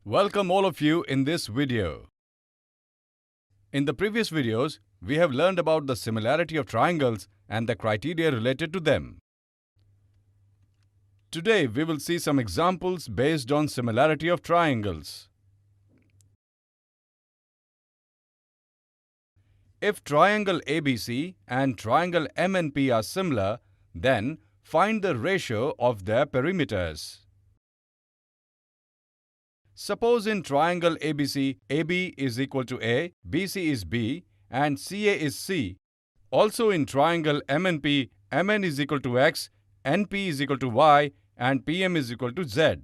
Welcome all of you in this video. In the previous videos, we have learned about the similarity of triangles and the criteria related to them. Today, we will see some examples based on similarity of triangles. If triangle ABC and triangle MNP are similar, then find the ratio of their perimeters. Suppose in triangle ABC, AB is equal to A, BC is B, and CA is C. Also in triangle MNP, MN is equal to X, NP is equal to Y, and PM is equal to Z.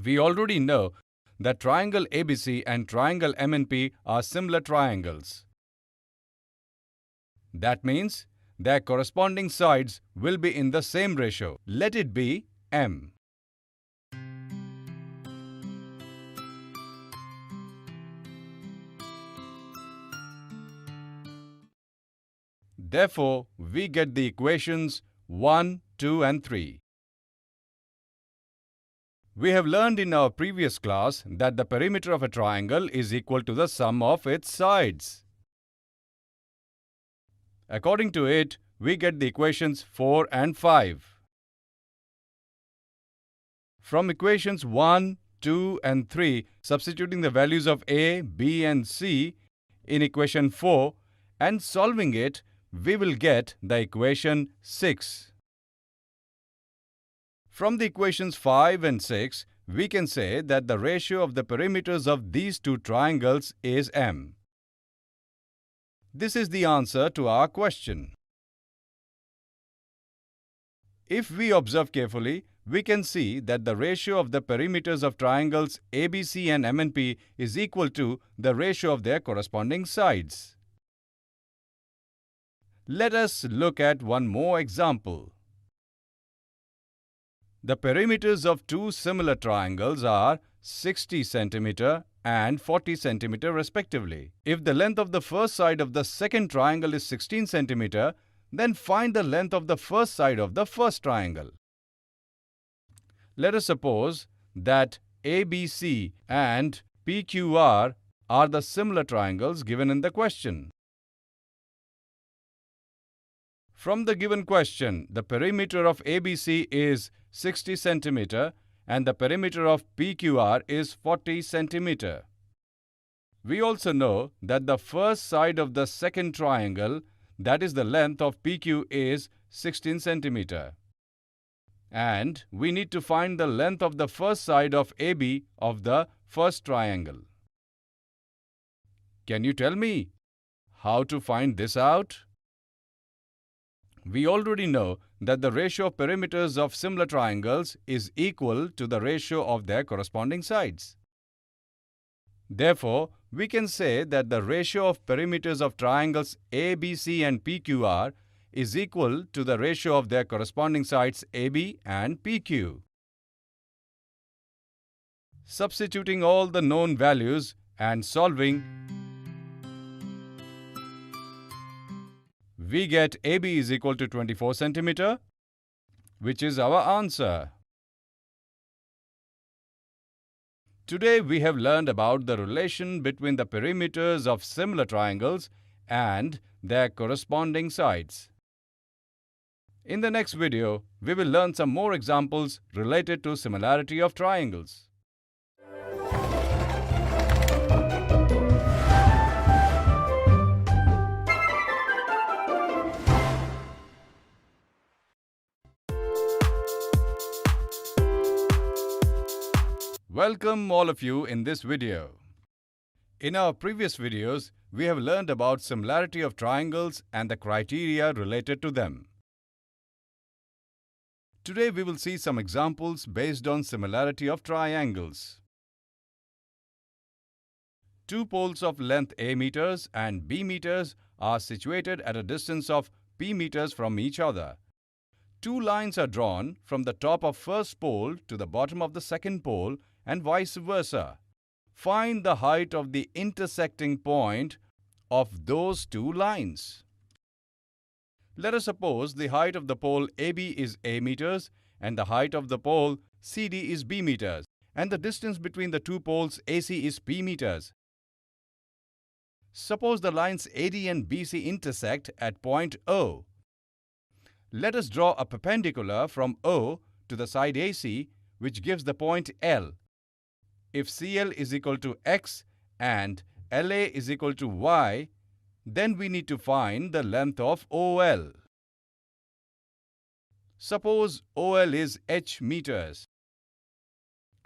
We already know that triangle ABC and triangle MNP are similar triangles. That means their corresponding sides will be in the same ratio. Let it be M. Therefore, we get the equations 1, 2 and 3. We have learned in our previous class that the perimeter of a triangle is equal to the sum of its sides. According to it, we get the equations 4 and 5. From equations 1, 2 and 3, substituting the values of A, B and C in equation 4 and solving it, we will get the equation 6. From the equations 5 and 6, we can say that the ratio of the perimeters of these two triangles is M. This is the answer to our question. If we observe carefully, we can see that the ratio of the perimeters of triangles ABC and MNP is equal to the ratio of their corresponding sides. Let us look at one more example. The perimeters of two similar triangles are 60 cm and 40 cm respectively. If the length of the first side of the second triangle is 16 cm, then find the length of the first side of the first triangle. Let us suppose that ABC and PQR are the similar triangles given in the question. From the given question, the perimeter of ABC is 60 cm and the perimeter of PQR is 40 cm. We also know that the first side of the second triangle, that is the length of PQ, is 16 cm. And we need to find the length of the first side of AB of the first triangle. Can you tell me how to find this out? We already know that the ratio of perimeters of similar triangles is equal to the ratio of their corresponding sides. Therefore, we can say that the ratio of perimeters of triangles ABC and PQR is equal to the ratio of their corresponding sides AB and PQ. Substituting all the known values and solving, we get AB is equal to 24 cm, which is our answer. Today we have learned about the relation between the perimeters of similar triangles and their corresponding sides. In the next video, we will learn some more examples related to similarity of triangles. Welcome all of you in this video. In our previous videos, we have learned about similarity of triangles and the criteria related to them. Today we will see some examples based on similarity of triangles. Two poles of length A meters and B meters are situated at a distance of P meters from each other. Two lines are drawn from the top of first pole to the bottom of the second pole and vice versa. Find the height of the intersecting point of those two lines. Let us suppose the height of the pole AB is A meters and the height of the pole CD is B meters. and the distance between the two poles AC is p meters. Suppose the lines AD and BC intersect at point O. Let us draw a perpendicular from O to the side AC, which gives the point L. If CL is equal to X and LA is equal to Y, then we need to find the length of OL. Suppose OL is h meters.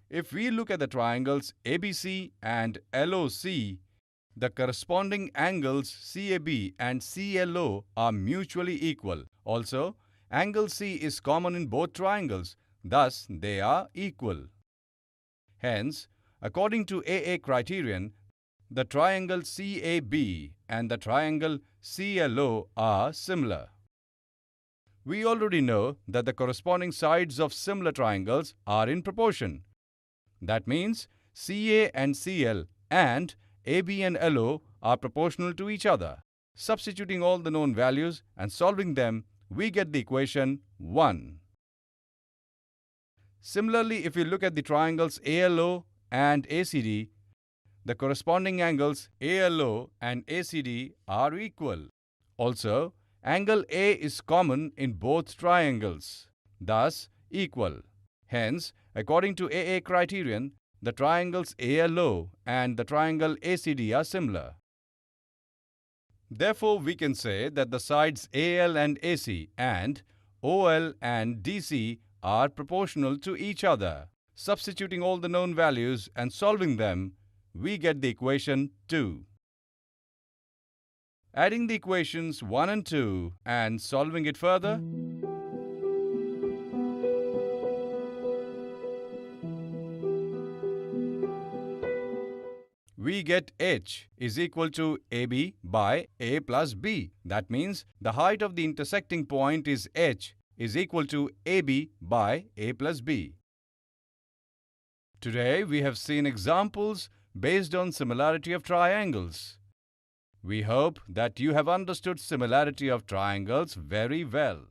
If we look at the triangles ABC and LOC, the corresponding angles CAB and CLO are mutually equal. Also, angle C is common in both triangles, thus they are equal. Hence, according to AA criterion, the triangle CAB and the triangle CLO are similar. We already know that the corresponding sides of similar triangles are in proportion. That means CA and CL and AB and LO are proportional to each other. Substituting all the known values and solving them, we get the equation 1. Similarly, if we look at the triangles ALO and ACD, the corresponding angles ALO and ACD are equal. Also, angle A is common in both triangles, thus equal. Hence, according to AA criterion, the triangles ALO and the triangle ACD are similar. Therefore, we can say that the sides AL and AC and OL and DC are proportional to each other. Substituting all the known values and solving them, we get the equation 2. Adding the equations 1 and 2 and solving it further, we get H is equal to AB by A plus B. That means the height of the intersecting point is H is equal to AB by A plus B. Today we have seen examples based on similarity of triangles. We hope that you have understood similarity of triangles very well.